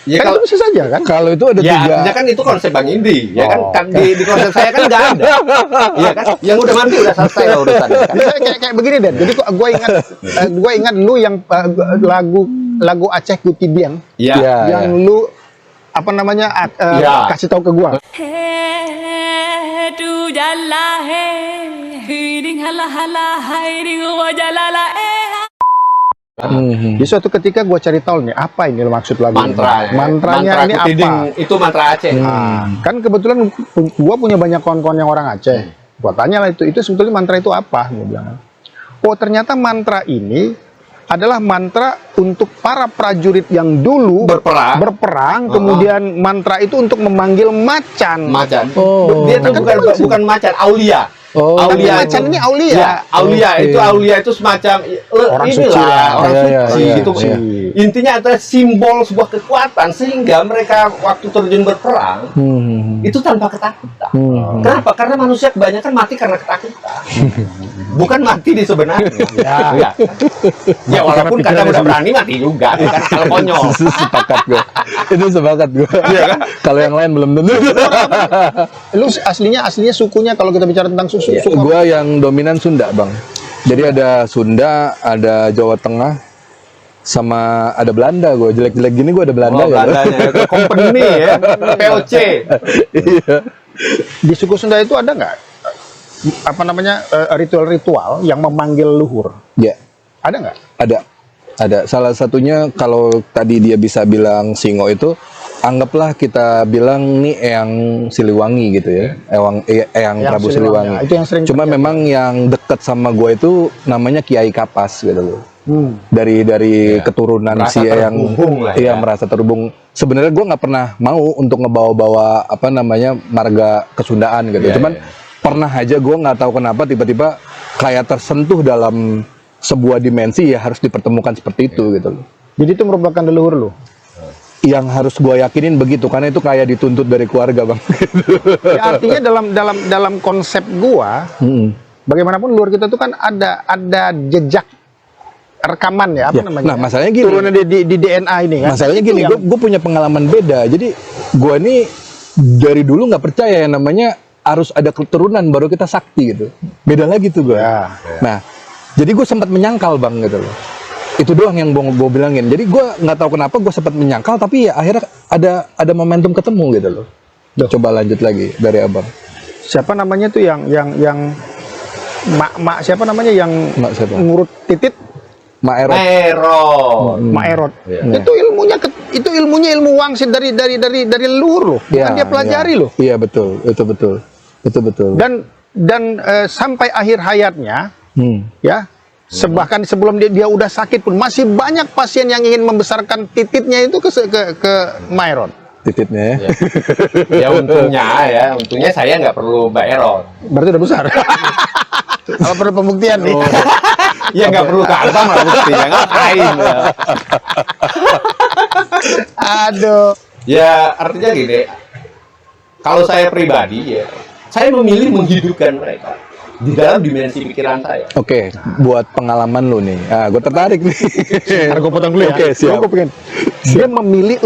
Ya, Kan kalau, itu bisa saja kan? Kalau itu ada ya, tiga. artinya kan itu konsep Bang Indi, ya kan di konsep saya kan nggak ada, ya kan? Yang udah mati udah selesai lah urusannya. Kan? kayak begini Den. Jadi gue ingat lu yang lagu Aceh Kutidian, Ya. yang lu apa namanya kasih tahu ke gue. Hey, tu jalla hey, hiring hala hala, hiring wajalala Di suatu ketika gue cari tahu nih apa ini maksud lagu Mantra, mantranya ini Kutiding, apa? itu mantra Aceh. Kan kebetulan gue punya banyak kawan-kawan yang orang Aceh. Gue tanya lah itu sebetulnya mantra itu apa? Gue bilang. Oh ternyata mantra ini adalah mantra untuk para prajurit yang dulu berperang, kemudian mantra itu untuk memanggil macan. Dia itu bukan macan, aulia. Aulia macan ini aulia. Ya, aulia itu semacam Orang suci inilah, orang suci gitu. iya. Intinya adalah simbol sebuah kekuatan sehingga mereka waktu terjun berperang itu tanpa ketakutan. Kenapa? Karena manusia kebanyakan mati karena ketakutan. Bukan mati di sebenarnya. Ya walaupun kadang udah berani mati juga, kan kalau konyol. Sepakat gue. Itu sepakat gue. Iya kan? Kalau yang lain belum tentu. Lu aslinya sukunya kalau kita bicara tentang suku. Gue yang dominan Sunda, Bang. Jadi ada Sunda, ada Jawa Tengah, sama ada Belanda. Gue jelek-jelek gini gue ada Belanda ya. Belandanya itu company ya, POC. Iya. Di suku Sunda itu ada nggak apa namanya ritual-ritual yang memanggil luhur? Ya, Ada nggak? ada. Salah satunya kalau tadi dia bisa bilang Singo itu, anggaplah kita bilang nih Eyang Siliwangi gitu ya, Eyang Prabu Siliwangi. Itu yang sering Cuma terjadi. memang yang dekat sama gue itu namanya Kiai Kapas gitu loh. Dari keturunan Merasa si Eyang, terhubung lah iya ya. merasa terhubung. Sebenarnya gue nggak pernah mau untuk ngebawa-bawa apa namanya marga kesundaan gitu. Cuman pernah aja gue nggak tahu kenapa tiba-tiba kayak tersentuh dalam sebuah dimensi ya harus dipertemukan seperti itu gitu loh. Jadi itu merupakan leluhur lu. Yang harus gue yakinin begitu karena itu kayak dituntut dari keluarga bang. Ya, artinya dalam konsep gua, bagaimanapun leluhur kita itu kan ada jejak rekaman ya apa namanya? Nah masalahnya gini. Turunnya di DNA ini kan. Masalahnya gini, gue punya pengalaman beda. Jadi gue ini dari dulu nggak percaya yang namanya harus ada keturunan baru kita sakti gitu. Beda lagi tuh gue. Ya. Nah, jadi gue sempat menyangkal bang gitu loh. Itu doang yang gue bilangin. Jadi gue nggak tahu kenapa gue sempat menyangkal, tapi ya akhirnya ada momentum ketemu gitu loh. Coba lanjut lagi dari abang. Siapa namanya tuh yang mak siapa namanya yang Mak siapa? ngurut titit? Mak Erot. Mak Erot. Itu ilmunya ilmu wangsit dari leluhur loh. Bukan dia pelajari loh. Iya betul. Itu betul. Dan sampai akhir hayatnya ya, bahkan sebelum dia udah sakit pun masih banyak pasien yang ingin membesarkan tititnya itu ke Mak Erot. Tititnya Ya untungnya saya nggak perlu Mbak Erot. Berarti udah besar. Kalau perlu pembuktian nih. Ya nggak perlu ke abang lah buktinya, ngapain ya. Aduh. Ya artinya gini, kalau saya pribadi ya, saya memilih menghidupkan mereka di dalam dimensi pikiran saya. Oke, buat pengalaman lu nih. Ah, gue tertarik nih. Ntar gue potong dulu ya. Oke, siap. Gue pengen. Dia memilih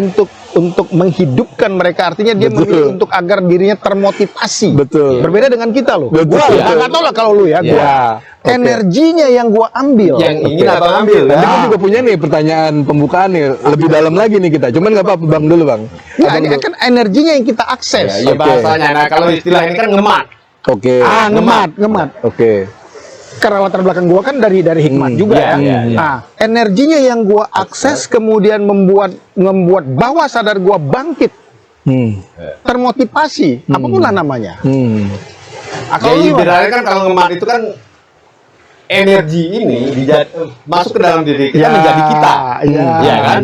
untuk menghidupkan mereka. Artinya dia memilih untuk agar dirinya termotivasi. Betul. Berbeda dengan kita loh. Betul. Gua nggak tahu lah kalau lu ya. Gua. Oke. Energinya yang gua ambil. Yang ingin abang ambil. Nanti gue juga punya nih pertanyaan pembukaan nih. Lebih dalam lagi nih kita. Cuman nggak apa-apa bang dulu bang. Ya, ini kan energinya yang kita akses. Ya bahasanya. Nah kalau istilah ini kan ngemat. Oke. Ngemat. Oke. Karena latar belakang gua kan dari hikmat juga ya. Nah, energinya yang gua akses kemudian membuat bawah sadar gua bangkit, termotivasi, apapun lah namanya. Ya ibaratnya kan kalau ngemat itu kan energi ini masuk ke dalam diri kita menjadi kita. Iya kan?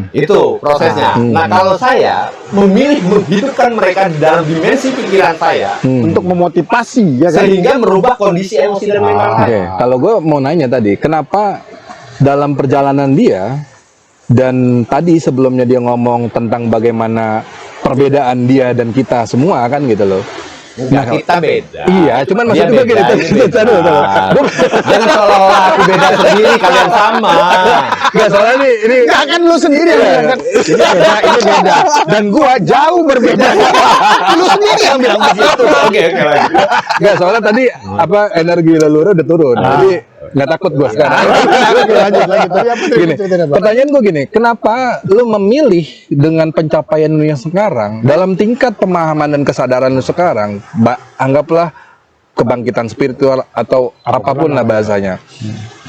Itu prosesnya. Nah, kalau saya memilih menghidupkan mereka di dalam dimensi pikiran saya Untuk memotivasi ya kan. sehingga merubah kondisi emosi dan mental Oke, saya. kalau gue mau nanya tadi, kenapa dalam perjalanan dia dan tadi sebelumnya dia ngomong tentang bagaimana perbedaan dia dan kita semua kan gitu loh. Nah, kita beda. Iya, cuman maksud Dia gue beda, gini, ini beda. Jangan seolah-olah aku beda sendiri, kalian sama. Nggak, soalnya ini Enggak kan lu sendiri yang bilang kan. Ini beda. Dan gua jauh berbeda. Lu sendiri yang bilang begitu. Oke, lagi. nggak, soalnya tadi apa energi leluhur udah turun, jadi nggak takut gue sekarang. Oke, lanjut. Tapi apa tuh Gini, ceritanya, Pak? pertanyaan gue gini, kenapa lu memilih dengan pencapaian lu yang sekarang dalam tingkat pemahaman dan kesadaran lu sekarang, anggaplah kebangkitan spiritual atau apapun lah bahasanya.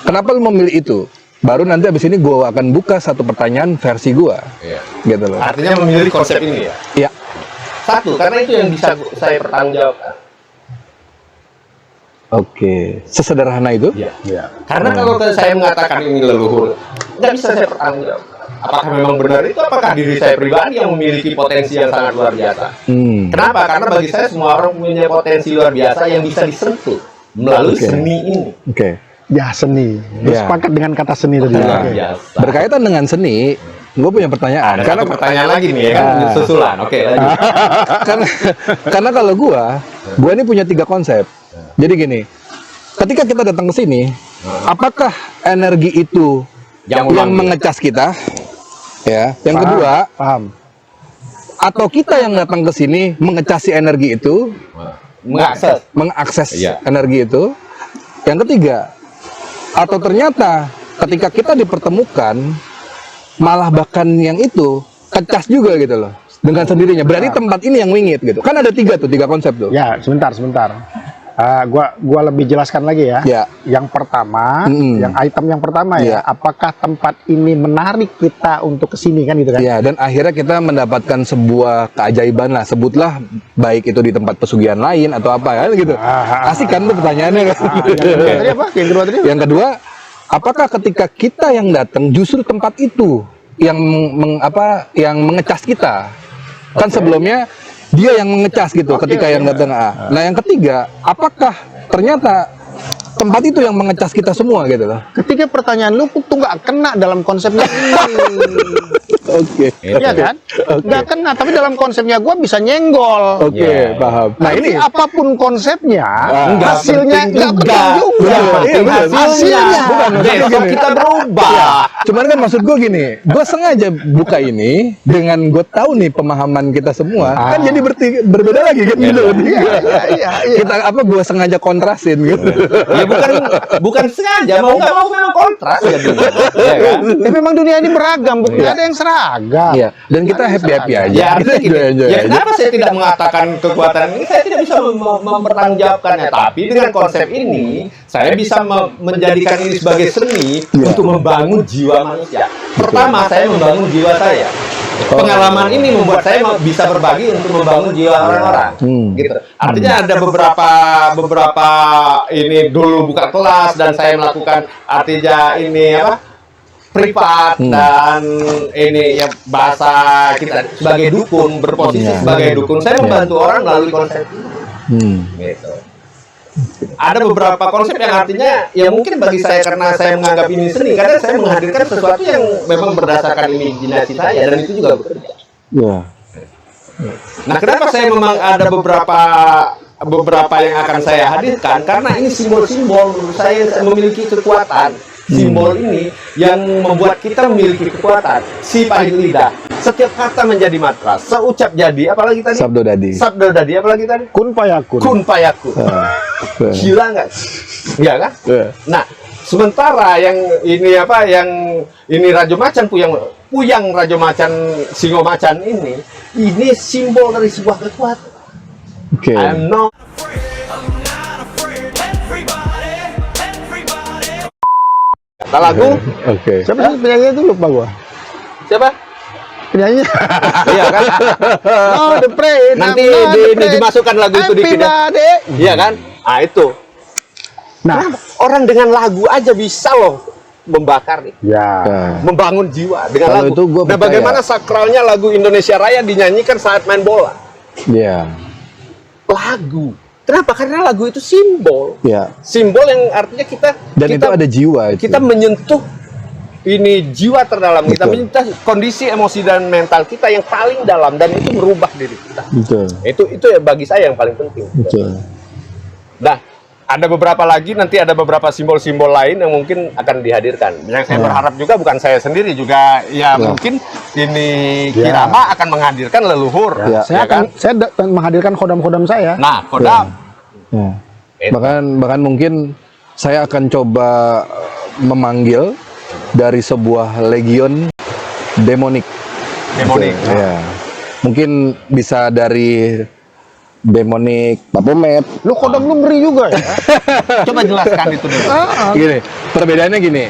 Kenapa lu memilih itu? Baru nanti abis ini gue akan buka satu pertanyaan versi gue, Iya. gitu loh. Artinya memilih konsep ini ya. Iya. Satu, karena itu yang bisa saya pertanggungjawabkan. Oke, sesederhana itu? Iya. Karena kalau saya mengatakan ini leluhur, nggak bisa saya pertanggungjawabkan. Apakah memang benar itu? Apakah diri saya pribadi yang memiliki potensi yang sangat luar biasa? Kenapa? Karena bagi saya semua orang punya potensi luar biasa yang bisa disentuh melalui seni ini. Oke. Ya seni. Ya. Sepakat dengan kata seni tadi. Luar Oke. biasa. Berkaitan dengan seni, gue punya pertanyaan. Ada Karena satu pertanyaan lagi nih ya kan, susulan. Oke, lanjut. karena kalau gua ini punya 3 konsep. Jadi gini, ketika kita datang ke sini, apakah energi itu yang mengecas kita? Ya. Yang kedua, Paham. atau kita yang datang ke sini mengecas si energi itu, mengakses Iya. energi itu. Yang ketiga, atau ternyata ketika kita dipertemukan, malah bahkan yang itu kecas juga gitu loh dengan sendirinya. Berarti tempat ini yang wingit gitu. Kan ada 3 konsep tuh. Ya, sebentar. Gua lebih jelaskan lagi ya. Ya. Yang pertama, yang item yang pertama Ya. ya, apakah tempat ini menarik kita untuk kesini kan gitu kan? Ya, dan akhirnya kita mendapatkan sebuah keajaiban lah, sebutlah baik itu di tempat pesugihan lain atau apa kan gitu. Asik kan tuh pertanyaannya kan? Tadi apa? Yang kedua tadi? Yang kedua, apakah ketika kita yang datang justru tempat itu yang yang mengecas kita? Kan sebelumnya dia yang mengecas gitu ketika yang datang. Nah, yang ketiga, apakah ternyata tempat itu yang mengecas kita semua gitu loh? Ketiga pertanyaan lu tuh nggak kena dalam konsepnya ini. Oke. Iya kan? Nggak kena, tapi dalam konsepnya gua bisa nyenggol. Oke, paham. Nah, Ini ini apapun konsepnya, Nggak hasilnya penting nggak juga. penting juga. Iya, Penting benar. hasilnya. Bukan, maksudnya Besok gini. kita berubah. Cuman kan maksud gue gini, gue sengaja buka ini dengan gue tahu nih pemahaman kita semua kan jadi berbeda lagi kan gitu. Iya. Kita gue sengaja kontrasin gitu. Ya bukan sengaja, mau nggak mau memang kontras ya. Ya kan? Ya memang dunia ini beragam, bukan ada yang seragam. Iya, dan kita happy aja. Ya, Kita artinya gini, enjoy ya aja. kenapa saya tidak mengatakan kekuatan ini? Saya tidak bisa mempertanggungjawabkannya. Tapi dengan konsep ini, saya bisa menjadikan ini sebagai seni untuk membangun jiwa manusia. Pertama, saya membangun jiwa saya. Pengalaman ini membuat saya bisa berbagi untuk membangun jiwa orang-orang. Gitu. Artinya ada beberapa ini dulu buka kelas dan saya melakukan artinya ini apa? Privat dan ini ya bahasa kita sebagai dukun, berposisi sebagai dukun, saya membantu orang melalui konsep ini. Gitu. Ada beberapa konsep yang artinya ya mungkin bagi saya karena saya menganggap ini seni, karena saya menghadirkan sesuatu yang memang berdasarkan imajinasi saya dan itu juga bekerja. Iya. Nah, kenapa saya memang ada beberapa yang akan saya hadirkan? Karena ini simbol-simbol menurut saya memiliki kekuatan. Simbol ini yang membuat kita memiliki kekuatan. Si pahit lidah. Setiap kata menjadi matras. Seucap jadi, apalagi tadi? Sabdo dadi. Sabdo dadi, apalagi tadi? Kun payakun. Kun payakun. Gila nggak? Iya kan? Nah, sementara yang ini apa? Yang ini Rajo Macan, Puyang Rajo Macan, Singo Macan ini simbol dari sebuah kekuatan. Oke. I'm not kata lagu. Oke. Siapa sih penyanyi itu lupa gua. Siapa? Penyanyi. Iya kan? Oh, the pray. Nanti dimasukkan lagu itu di video. Everybody. Iya kan? Ah itu. Nah. Kenapa? Orang dengan lagu aja bisa loh membakar nih. Ya. Membangun jiwa dengan Kalau lagu. itu gua Nah, percaya. bagaimana sakralnya lagu Indonesia Raya dinyanyikan saat main bola? Iya. Lagu. Kenapa? Karena lagu itu simbol. Iya. Simbol yang artinya kita Dan kita, itu ada jiwa itu. kita menyentuh ini jiwa terdalam kita, Betul. menyentuh kondisi emosi dan mental kita yang paling dalam, dan itu merubah diri kita. Betul. Itu ya bagi saya yang paling penting. Betul. Nah, ada beberapa lagi, nanti ada beberapa simbol-simbol lain yang mungkin akan dihadirkan. Yang saya berharap juga bukan saya sendiri, juga ya mungkin ini Kirama akan menghadirkan leluhur. Ya. Saya menghadirkan kodam-kodam saya. Nah, kodam. Ya. Itu. Bahkan mungkin saya akan coba memanggil dari sebuah legion demonik. Demonik. Ya. Mungkin bisa dari demonik Baphomet. Lu kodam lu ngeri juga ya. Coba jelaskan itu dulu. Gini, perbedaannya gini.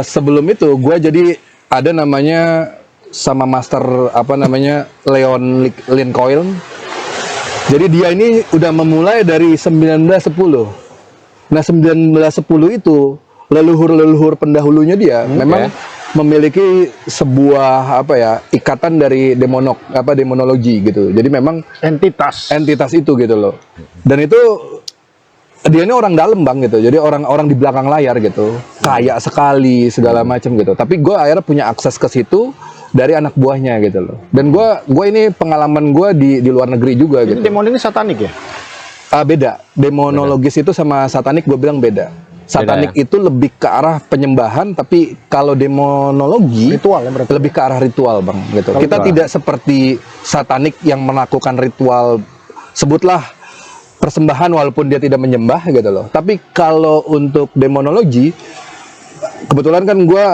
Sebelum itu gue jadi ada namanya sama master apa namanya Leon Lincoln. Jadi dia ini udah memulai dari 1910. Nah, 1910 itu leluhur-leluhur pendahulunya dia memang memiliki sebuah apa ya, ikatan dari demonologi gitu. Jadi memang entitas itu gitu loh. Dan itu dia ini orang dalam bang gitu. Jadi orang-orang di belakang layar gitu. Kaya sekali segala macam gitu. Tapi gue akhirnya punya akses ke situ dari anak buahnya gitu loh. Dan gue ini pengalaman gue di luar negeri juga gitu. Demon ini satanik ya? Beda. Demonologis itu sama satanik gue bilang beda. Satanik itu lebih ke arah penyembahan, tapi kalau demonologi Ritual ya berarti? lebih ke arah ritual bang gitu. Kalau Kita ritual. tidak seperti satanik yang melakukan ritual, sebutlah persembahan walaupun dia tidak menyembah gitu loh. Tapi kalau untuk demonologi, kebetulan kan gue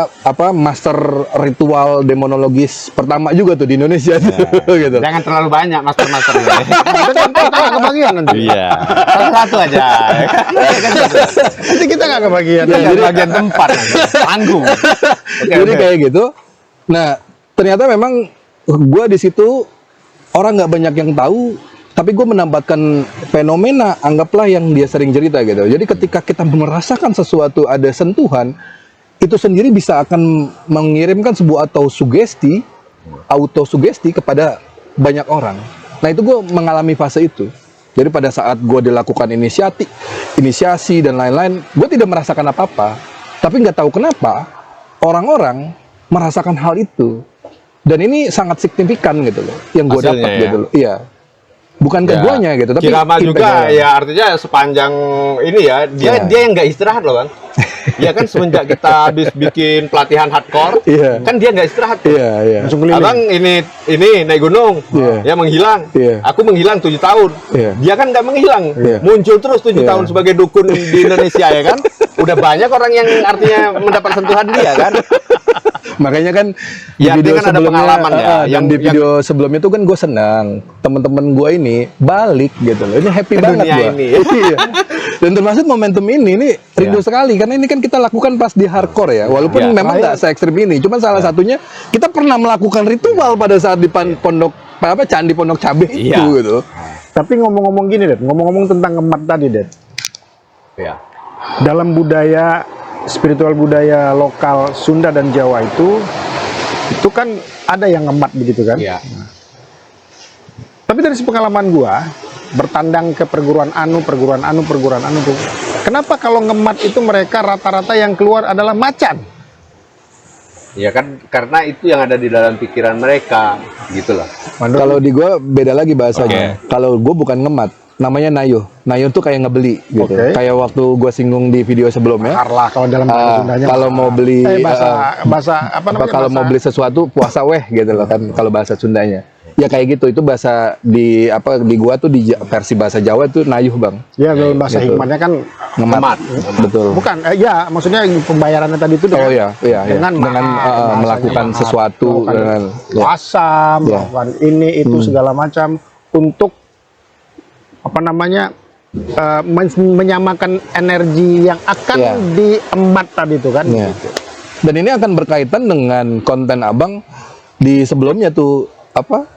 master ritual demonologis pertama juga tuh di Indonesia tuh, gitu. Jangan terlalu banyak master-masternya. Kita nggak kebagian nanti. Iya. Satu-satu aja. Nanti kita nggak kebagian. Kita nggak bagian tempat, panggung. Jadi kayak gitu. Nah, ternyata memang gue di situ orang nggak banyak yang tahu, tapi gue mendapatkan fenomena, anggaplah yang dia sering cerita gitu. Jadi ketika kita merasakan sesuatu ada sentuhan, itu sendiri bisa akan mengirimkan sebuah autosugesti kepada banyak orang. Nah itu gue mengalami fase itu. Jadi pada saat gue dilakukan inisiasi dan lain-lain, gue tidak merasakan apa-apa. Tapi nggak tahu kenapa orang-orang merasakan hal itu. Dan ini sangat signifikan gitu loh, yang gue Hasilnya dapat ya? gitu loh. Iya. Bukan ke guanya gitu, tapi Kirama juga impactnya. ya, artinya sepanjang ini ya dia yang nggak istirahat loh kan. Iya kan, semenjak kita habis bikin pelatihan hardcore, kan dia nggak istirahat. Iya. Langsung keliling. Abang ini naik gunung, ya menghilang. Iya. Aku menghilang 7 tahun. Iya. Dia kan nggak menghilang, Iya. muncul terus 7 Iya. tahun sebagai dukun di Indonesia ya kan. Udah banyak orang yang artinya mendapat sentuhan dia kan. Makanya kan di Ya, video dia kan ada sebelumnya, pengalaman ya, yang di video sebelumnya itu kan gue senang teman-teman gue ini balik gitu loh, ini happy Ke banget dunia gue. ini. Iya. Dan termasuk momentum ini rindu sekali karena ini kan kita lakukan pas di hardcore ya, walaupun memang nggak se ekstrim ini, cuman salah satunya kita pernah melakukan ritual pada saat di pondok candi Pondok Cabe itu gitu. Tapi ngomong-ngomong gini, Det, ngomong-ngomong tentang ngemat tadi, Det. Iya. Dalam budaya spiritual budaya lokal Sunda dan Jawa itu kan ada yang ngemat begitu kan? Iya. Tapi dari pengalaman gua bertandang ke perguruan anu, kenapa kalau ngemat itu mereka rata-rata yang keluar adalah macan? Ya kan, karena itu yang ada di dalam pikiran mereka, gitu loh. Kalau di gue beda lagi bahasanya. Kalau gue bukan ngemat, namanya nayo. Nayo tuh kayak ngebeli gitu. Kayak waktu gue singgung di video sebelumnya. Karlah kalau dalam bahasa Sundanya. Kalau mau beli bahasa apa namanya? kalau mau beli sesuatu puasa weh gitu loh kan kalau bahasa Sundanya. Ya kayak gitu, itu bahasa di gua tuh di versi bahasa Jawa tuh nayuh, Bang. Ya, dalam bahasa Gitu. hikmatnya kan Ngemat. Betul. bukan ya maksudnya pembayarannya tadi itu Oh iya. dengan melakukan bahasanya sesuatu dengan puasa, melakukan ini itu segala macam untuk apa namanya menyamakan energi yang akan diembat tadi itu kan. Iya. Dan ini akan berkaitan dengan konten Abang di sebelumnya tuh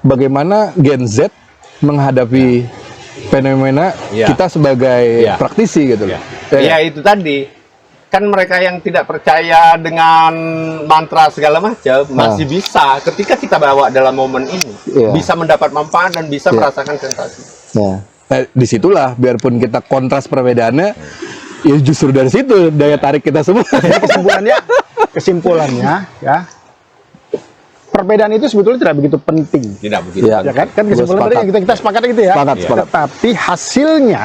bagaimana Gen Z menghadapi fenomena Iya. kita sebagai Iya. praktisi gitu loh. Ya itu tadi kan mereka yang tidak percaya dengan mantra segala macam masih bisa ketika kita bawa dalam momen ini Iya. bisa mendapat manfaat dan bisa Iya. merasakan sensasi. Nah, disitulah biarpun kita kontras perbedaannya, ya justru dari situ daya tarik kita semua. Kesimpulannya ya, perbedaan itu sebetulnya tidak begitu penting. Tidak begitu. Iya. Ya kan? Kan kesimpulan tadi Sepakat. kita sepakat gitu ya. Sepakat, sepakat. Tapi hasilnya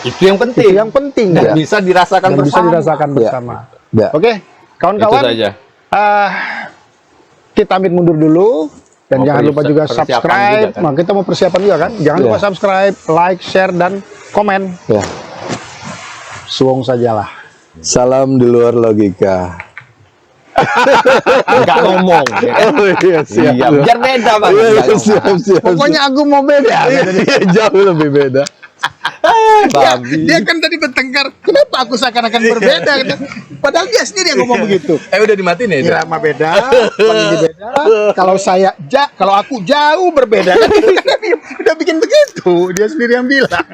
Itu yang penting. itu yang penting Dan ya. bisa dirasakan Dan bisa bersama. dirasakan Ya. bersama. Ya. Oke, kawan-kawan. Itu saja. Kita ambil mundur dulu dan Mau jangan lupa juga persiapan subscribe. juga, kan? Nah, kita mau persiapan juga kan? Jangan Ya. lupa subscribe, like, share dan komen. Ya. Suwung sajalah. Salam di luar logika. Nggak ngomong. Ya. Oh iya, siap. Iya, biar beda Bang. Iya, Nggak ngomong. siap. Pokoknya aku mau beda. Iya, jauh lebih beda. Babi. Dia kan tadi bertengkar. Kenapa aku seakan-akan berbeda? Padahal dia sendiri yang ngomong begitu. Udah dimatiin ya? Irama beda, kondisi beda. Kalau kalau aku jauh berbeda. Udah bikin begitu. Dia sendiri yang bilang.